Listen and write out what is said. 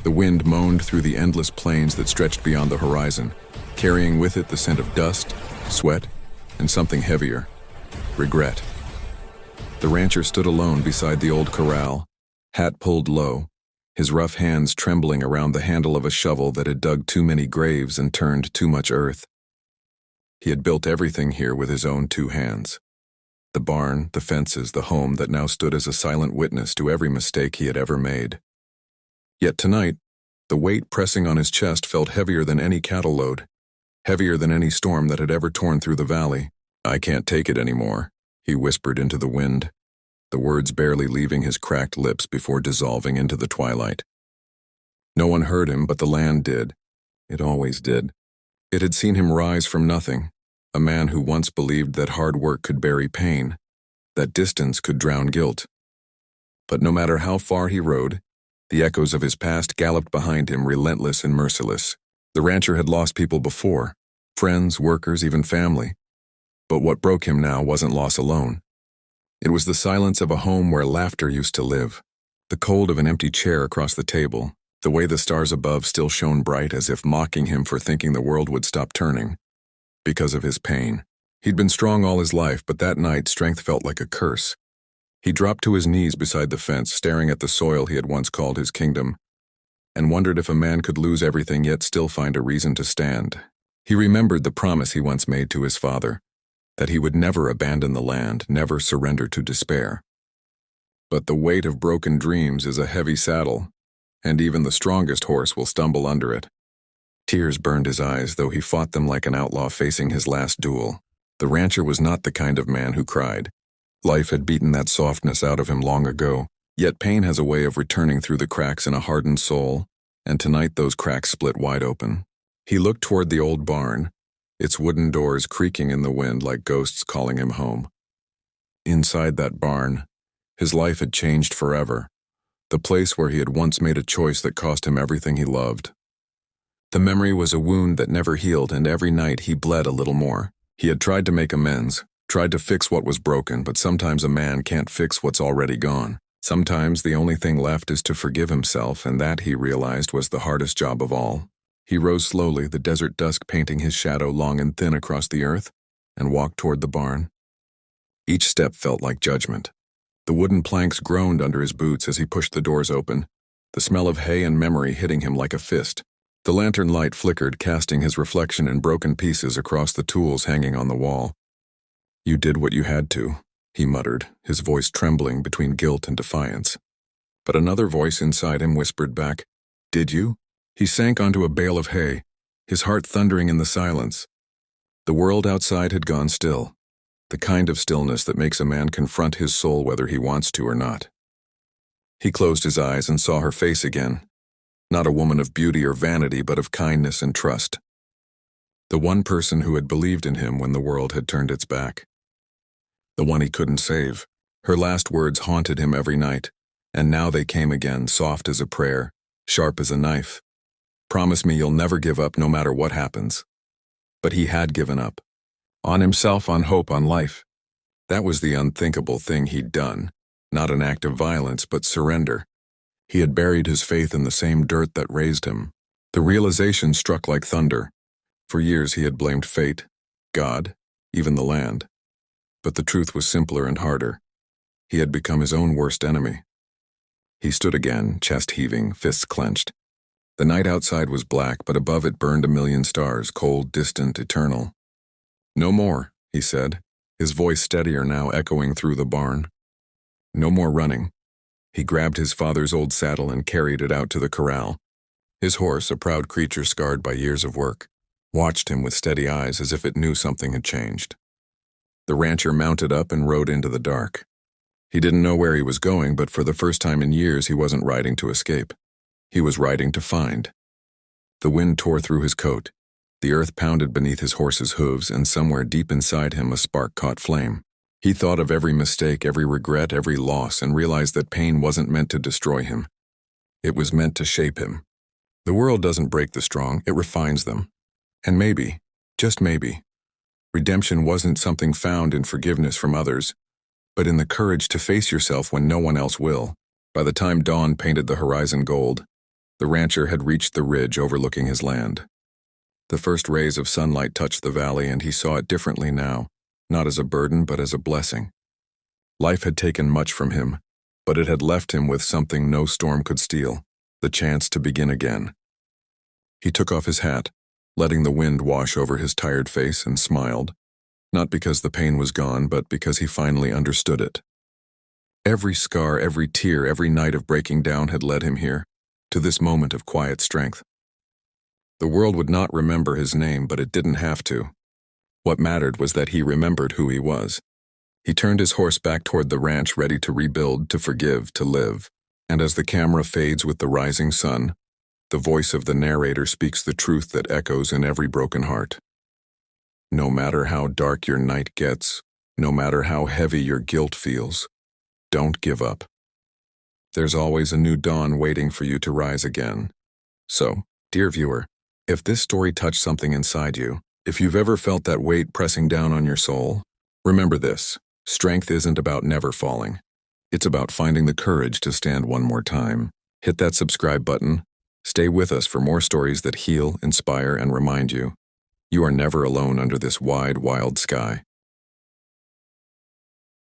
The wind moaned through the endless plains that stretched beyond the horizon, carrying with it the scent of dust, sweat, and something heavier: regret. The rancher stood alone beside the old corral, hat pulled low, his rough hands trembling around the handle of a shovel that had dug too many graves and turned too much earth. He had built everything here with his own 2 hands. The barn, the fences, the home that now stood as a silent witness to every mistake he had ever made. Yet tonight, the weight pressing on his chest felt heavier than any cattle load, heavier than any storm that had ever torn through the valley. "I can't take it anymore," he whispered into the wind, the words barely leaving his cracked lips before dissolving into the twilight. No one heard him, but the land did. It always did. It had seen him rise from nothing, a man who once believed that hard work could bury pain, that distance could drown guilt. But no matter how far he rode, the echoes of his past galloped behind him, relentless and merciless. The rancher had lost people before, friends, workers, even family. But what broke him now wasn't loss alone. It was the silence of a home where laughter used to live, the cold of an empty chair across the table, the way the stars above still shone bright as if mocking him for thinking the world would stop turning. Because of his pain. He'd been strong all his life, but that night strength felt like a curse. He dropped to his knees beside the fence, staring at the soil he had once called his kingdom, and wondered if a man could lose everything yet still find a reason to stand. He remembered the promise he once made to his father, that he would never abandon the land, never surrender to despair. But the weight of broken dreams is a heavy saddle, and even the strongest horse will stumble under it. Tears burned his eyes, though he fought them like an outlaw facing his last duel. The rancher was not the kind of man who cried. Life had beaten that softness out of him long ago, yet pain has a way of returning through the cracks in a hardened soul, and tonight those cracks split wide open. He looked toward the old barn, its wooden doors creaking in the wind like ghosts calling him home. Inside that barn, his life had changed forever, the place where he had once made a choice that cost him everything he loved. The memory was a wound that never healed, and every night he bled a little more. He had tried to make amends, tried to fix what was broken, but sometimes a man can't fix what's already gone. Sometimes the only thing left is to forgive himself, and that, he realized, was the hardest job of all. He rose slowly, the desert dusk painting his shadow long and thin across the earth, and walked toward the barn. Each step felt like judgment. The wooden planks groaned under his boots as he pushed the doors open, the smell of hay and memory hitting him like a fist. The lantern light flickered, casting his reflection in broken pieces across the tools hanging on the wall. "You did what you had to," he muttered, his voice trembling between guilt and defiance. But another voice inside him whispered back, "Did you?" He sank onto a bale of hay, his heart thundering in the silence. The world outside had gone still, the kind of stillness that makes a man confront his soul whether he wants to or not. He closed his eyes and saw her face again. Not a woman of beauty or vanity, but of kindness and trust. The one person who had believed in him when the world had turned its back. The one he couldn't save. Her last words haunted him every night, and now they came again, soft as a prayer, sharp as a knife. "Promise me you'll never give up no matter what happens." But he had given up. On himself, on hope, on life. That was the unthinkable thing he'd done. Not an act of violence, but surrender. He had buried his faith in the same dirt that raised him. The realization struck like thunder. For years he had blamed fate, God, even the land. But the truth was simpler and harder. He had become his own worst enemy. He stood again, chest heaving, fists clenched. The night outside was black, but above it burned a million stars, cold, distant, eternal. "No more," he said, his voice steadier now, echoing through the barn. "No more running." He grabbed his father's old saddle and carried it out to the corral. His horse, a proud creature scarred by years of work, watched him with steady eyes as if it knew something had changed. The rancher mounted up and rode into the dark. He didn't know where he was going, but for the first time in years he wasn't riding to escape. He was riding to find. The wind tore through his coat. The earth pounded beneath his horse's hooves, and somewhere deep inside him a spark caught flame. He thought of every mistake, every regret, every loss, and realized that pain wasn't meant to destroy him. It was meant to shape him. The world doesn't break the strong, it refines them. And maybe, just maybe, redemption wasn't something found in forgiveness from others, but in the courage to face yourself when no one else will. By the time dawn painted the horizon gold, The rancher had reached the ridge overlooking his land. The first rays of sunlight touched the valley, and he saw it differently now, not as a burden but as a blessing. Life had taken much from him, but it had left him with something no storm could steal, the chance to begin again. He took off his hat, letting the wind wash over his tired face, and smiled, not because the pain was gone, but because he finally understood it. Every scar, every tear, every night of breaking down had led him here, to this moment of quiet strength. The world would not remember his name, but it didn't have to. What mattered was that he remembered who he was. He turned his horse back toward the ranch, ready to rebuild, to forgive, to live. And as the camera fades with the rising sun, the voice of the narrator speaks the truth that echoes in every broken heart. No matter how dark your night gets, no matter how heavy your guilt feels, don't give up. There's always a new dawn waiting for you to rise again. So, dear viewer, if this story touched something inside you, if you've ever felt that weight pressing down on your soul, remember this: strength isn't about never falling. It's about finding the courage to stand one more time. Hit that subscribe button. Stay with us for more stories that heal, inspire, and remind you. You are never alone under this wide, wild sky.